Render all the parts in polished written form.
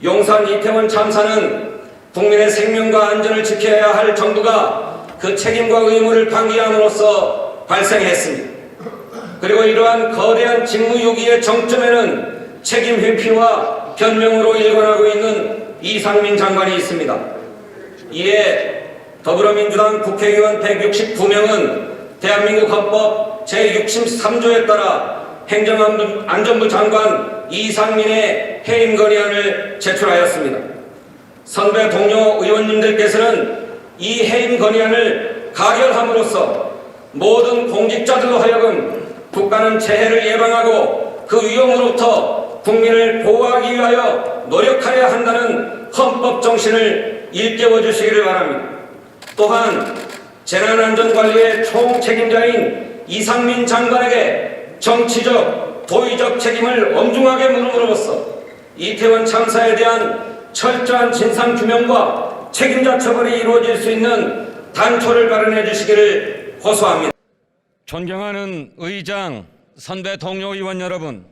용산 이태원 참사는 국민의 생명과 안전을 지켜야 할 정부가 그 책임과 의무를 방기함으로써 발생했습니다. 그리고 이러한 거대한 직무유기의 정점에는 책임 회피와 변명으로 일관하고 있는 이상민 장관이 있습니다. 이에 더불어민주당 국회의원 169명은 대한민국 헌법 제63조에 따라 행정안전부 장관 이상민의 해임 건의안을 제출하였습니다. 선배 동료 의원님들께서는 이 해임 건의안을 가결함으로써 모든 공직자들로 하여금 국가는 재해를 예방하고 그 위험으로부터 국민을 보호하기 위하여 노력하여야 한다는 헌법 정신을 일깨워 주시기를 바랍니다. 또한 재난안전관리의 총책임자인 이상민 장관에게 정치적, 도의적 책임을 엄중하게 물음으로써 이태원 참사에 대한 철저한 진상규명과 책임자 처벌이 이루어질 수 있는 단초를 마련해 주시기를 호소합니다. 존경하는 의장, 선배 동료 의원 여러분,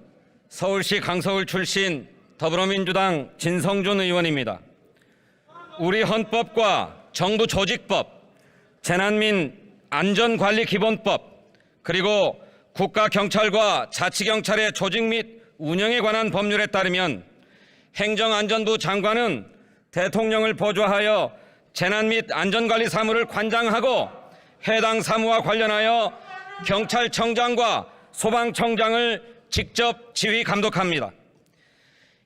서울시 강서울 출신 더불어민주당 진성준 의원입니다. 우리 헌법과 정부 조직법, 재난민 안전관리기본법, 그리고 국가경찰과 자치경찰의 조직 및 운영에 관한 법률에 따르면 행정안전부 장관은 대통령을 보좌하여 재난 및 안전관리 사무를 관장하고 해당 사무와 관련하여 경찰청장과 소방청장을 직접 지휘 감독합니다.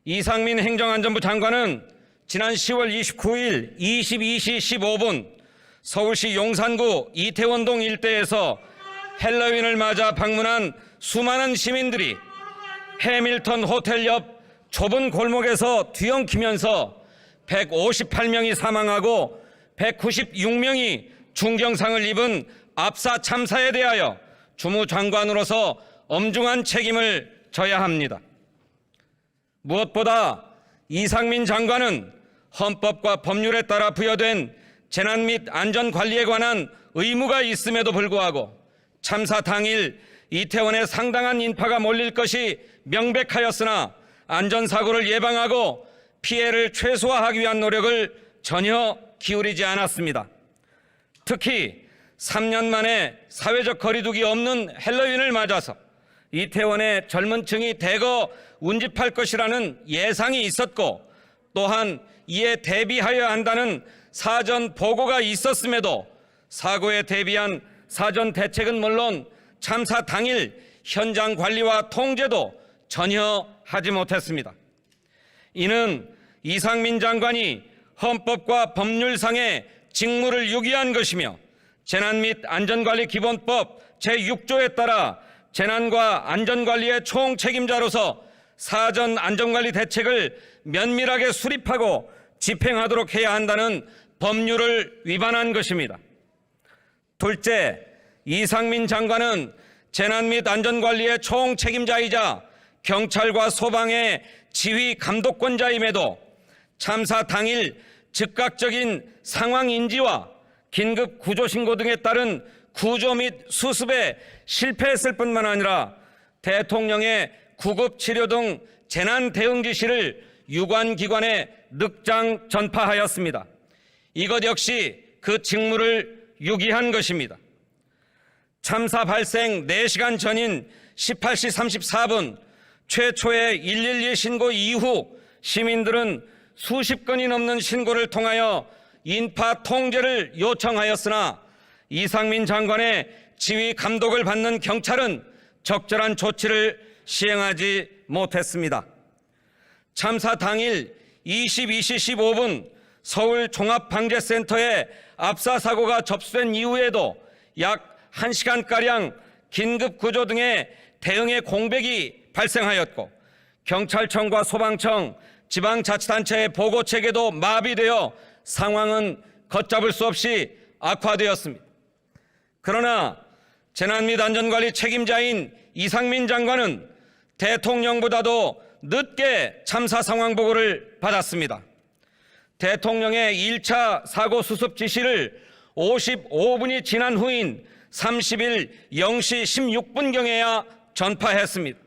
이상민 행정안전부 장관은 지난 10월 29일 22시 15분 서울시 용산구 이태원동 일대에서 헬로윈을 맞아 방문한 수많은 시민들이 해밀턴 호텔 옆 좁은 골목에서 뒤엉키면서 158명이 사망하고 196명이 중경상을 입은 압사 참사에 대하여 주무장관으로서 엄중한 책임을 져야 합니다. 무엇보다 이상민 장관은 헌법과 법률에 따라 부여된 재난 및 안전관리에 관한 의무가 있음에도 불구하고 참사 당일 이태원에 상당한 인파가 몰릴 것이 명백하였으나 안전사고를 예방하고 피해를 최소화하기 위한 노력을 전혀 기울이지 않았습니다. 특히 3년 만에 사회적 거리두기 없는 헬로윈을 맞아서 이태원에 젊은 층이 대거 운집할 것이라는 예상이 있었고 또한 이에 대비하여야 한다는 사전 보고가 있었음에도 사고에 대비한 사전 대책은 물론 참사 당일 현장 관리와 통제도 전혀 하지 못했습니다. 이는 이상민 장관이 헌법과 법률상의 직무를 유기한 것이며 재난 및 안전관리기본법 제6조에 따라 재난과 안전관리의 총책임자로서 사전 안전관리 대책을 면밀하게 수립하고 집행하도록 해야 한다는 법률을 위반한 것입니다. 둘째, 이상민 장관은 재난 및 안전관리의 총책임자이자 경찰과 소방의 지휘 감독권자임에도 참사 당일 즉각적인 상황 인지와 긴급 구조 신고 등에 따른 구조 및 수습에 실패했을 뿐만 아니라 대통령의 구급 치료 등 재난 대응 지시를 유관기관에 늑장 전파하였습니다. 이것 역시 그 직무를 유기한 것입니다. 참사 발생 4시간 전인 18시 34분 최초의 112 신고 이후 시민들은 수십 건이 넘는 신고를 통하여 인파 통제를 요청하였으나 이상민 장관의 지휘 감독을 받는 경찰은 적절한 조치를 시행하지 못했습니다. 참사 당일 22시 15분 서울 종합방재센터에 압사 사고가 접수된 이후에도 약 1시간가량 긴급구조 등의 대응의 공백이 발생하였고 경찰청과 소방청, 지방자치단체의 보고체계도 마비되어 상황은 걷잡을 수 없이 악화되었습니다. 그러나 재난 및 안전관리 책임자인 이상민 장관은 대통령보다도 늦게 참사 상황 보고를 받았습니다. 대통령의 1차 사고 수습 지시를 55분이 지난 후인 30일 0시 16분경에야 전파했습니다.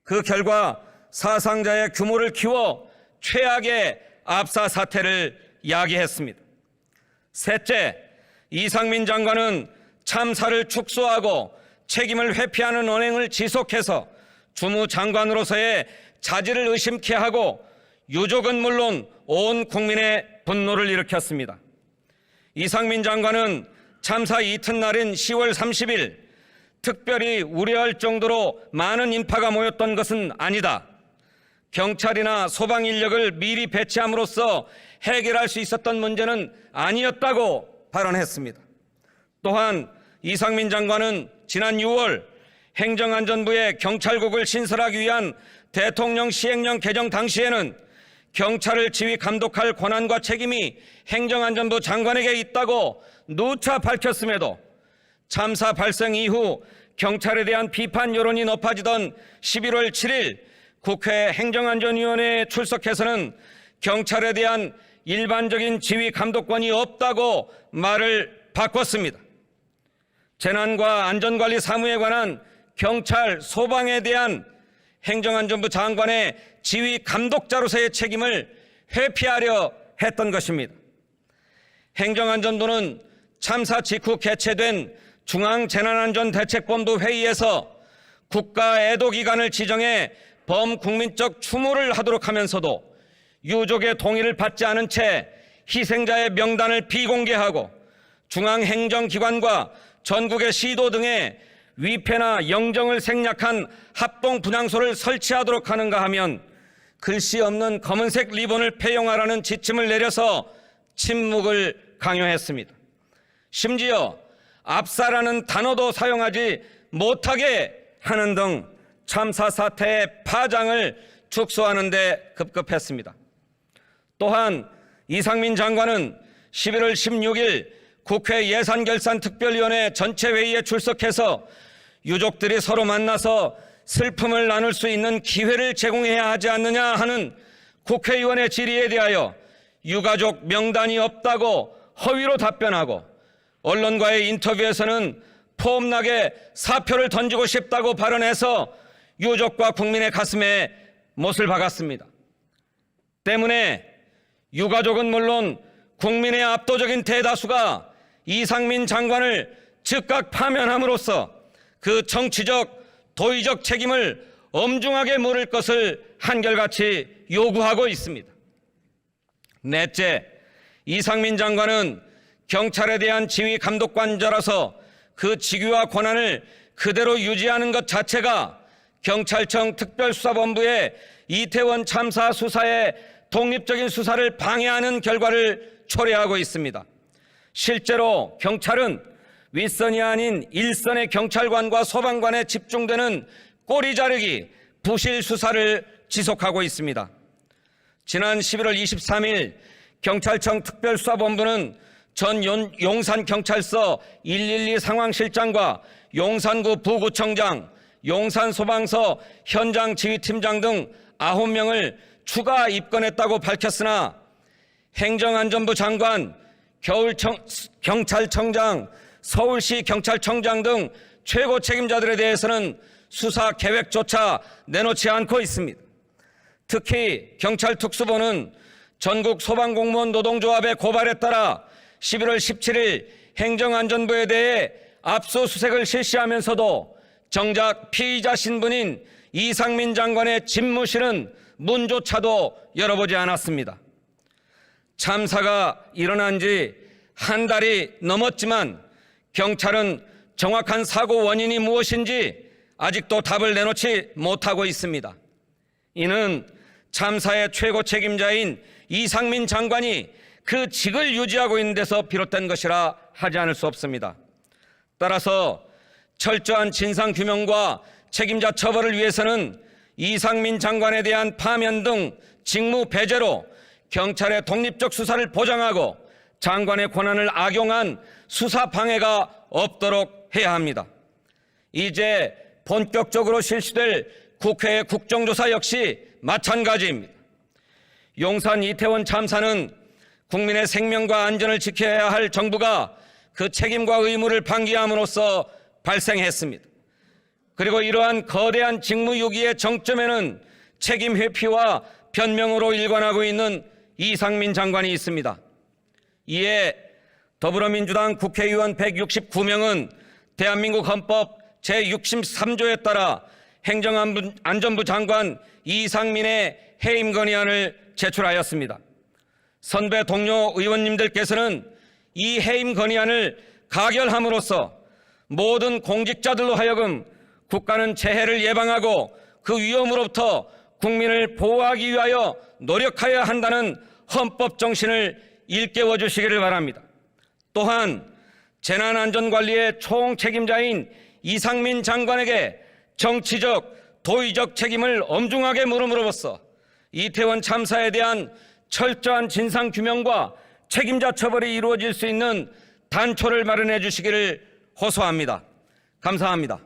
그 결과 사상자의 규모를 키워 최악의 압사 사태를 야기했습니다. 셋째, 이상민 장관은 참사를 축소하고 책임을 회피하는 언행을 지속해서 주무장관으로서의 자질을 의심케 하고 유족은 물론 온 국민의 분노를 일으켰습니다. 이상민 장관은 참사 이튿날인 10월 30일 특별히 우려할 정도로 많은 인파가 모였던 것은 아니다. 경찰이나 소방 인력을 미리 배치함으로써 해결할 수 있었던 문제는 아니었다고 발언했습니다. 또한 이상민 장관은 지난 6월 행정안전부에 경찰국을 신설하기 위한 대통령 시행령 개정 당시에는 경찰을 지휘 감독할 권한과 책임이 행정안전부 장관에게 있다고 누차 밝혔음에도 참사 발생 이후 경찰에 대한 비판 여론이 높아지던 11월 7일 국회 행정안전위원회에 출석해서는 경찰에 대한 일반적인 지휘 감독권이 없다고 말을 바꿨습니다. 재난과 안전관리 사무에 관한 경찰, 소방에 대한 행정안전부 장관의 지휘 감독자로서의 책임을 회피하려 했던 것입니다. 행정안전부는 참사 직후 개최된 중앙재난안전대책본부 회의에서 국가애도기간을 지정해 범국민적 추모를 하도록 하면서도 유족의 동의를 받지 않은 채 희생자의 명단을 비공개하고 중앙행정기관과 전국의 시도 등에 위패나 영정을 생략한 합동분향소를 설치하도록 하는가 하면 글씨 없는 검은색 리본을 폐용하라는 지침을 내려서 침묵을 강요했습니다. 심지어 압사라는 단어도 사용하지 못하게 하는 등 참사 사태의 파장을 축소하는 데 급급했습니다. 또한 이상민 장관은 11월 16일 국회 예산결산특별위원회 전체회의에 출석해서 유족들이 서로 만나서 슬픔을 나눌 수 있는 기회를 제공해야 하지 않느냐 하는 국회의원의 질의에 대하여 유가족 명단이 없다고 허위로 답변하고 언론과의 인터뷰에서는 폼나게 사표를 던지고 싶다고 발언해서 유족과 국민의 가슴에 못을 박았습니다. 때문에 유가족은 물론 국민의 압도적인 대다수가 이상민 장관을 즉각 파면함으로써 그 정치적, 도의적 책임을 엄중하게 물을 것을 한결같이 요구하고 있습니다. 넷째, 이상민 장관은 경찰에 대한 지휘 감독관자라서 그 직위와 권한을 그대로 유지하는 것 자체가 경찰청 특별수사본부의 이태원 참사 수사의 독립적인 수사를 방해하는 결과를 초래하고 있습니다. 실제로 경찰은 윗선이 아닌 일선의 경찰관과 소방관에 집중되는 꼬리 자르기, 부실 수사를 지속하고 있습니다. 지난 11월 23일 경찰청 특별수사본부는 전 용산경찰서 112 상황실장과 용산구 부구청장, 용산소방서 현장 지휘팀장 등 9명을 추가 입건했다고 밝혔으나 행정안전부 장관, 경찰청장, 서울시 경찰청장 등 최고 책임자들에 대해서는 수사 계획조차 내놓지 않고 있습니다. 특히 경찰특수부는 전국 소방공무원 노동조합의 고발에 따라 11월 17일 행정안전부에 대해 압수수색을 실시하면서도 정작 피의자 신분인 이상민 장관의 집무실은 문조차도 열어보지 않았습니다. 참사가 일어난 지 한 달이 넘었지만 경찰은 정확한 사고 원인이 무엇인지 아직도 답을 내놓지 못하고 있습니다. 이는 참사의 최고 책임자인 이상민 장관이 그 직을 유지하고 있는 데서 비롯된 것이라 하지 않을 수 없습니다. 따라서 철저한 진상규명과 책임자 처벌을 위해서는 이상민 장관에 대한 파면 등 직무 배제로 경찰의 독립적 수사를 보장하고 장관의 권한을 악용한 수사 방해가 없도록 해야 합니다. 이제 본격적으로 실시될 국회의 국정조사 역시 마찬가지입니다. 용산 이태원 참사는 국민의 생명과 안전을 지켜야 할 정부가 그 책임과 의무를 방기함으로써 발생했습니다. 그리고 이러한 거대한 직무유기의 정점에는 책임 회피와 변명으로 일관하고 있는 이상민 장관이 있습니다. 이에 더불어민주당 국회의원 169명은 대한민국 헌법 제63조에 따라 행정안전부 장관 이상민의 해임 건의안을 제출하였습니다. 선배 동료 의원님들께서는 이 해임 건의안을 가결함으로써 모든 공직자들로 하여금 국가는 재해를 예방하고 그 위험으로부터 국민을 보호하기 위하여 노력하여야 한다는 헌법 정신을 일깨워 주시기를 바랍니다. 또한 재난안전관리의 총책임자인 이상민 장관에게 정치적, 도의적 책임을 엄중하게 물음으로써 이태원 참사에 대한 철저한 진상규명과 책임자 처벌이 이루어질 수 있는 단초를 마련해 주시기를 호소합니다. 감사합니다.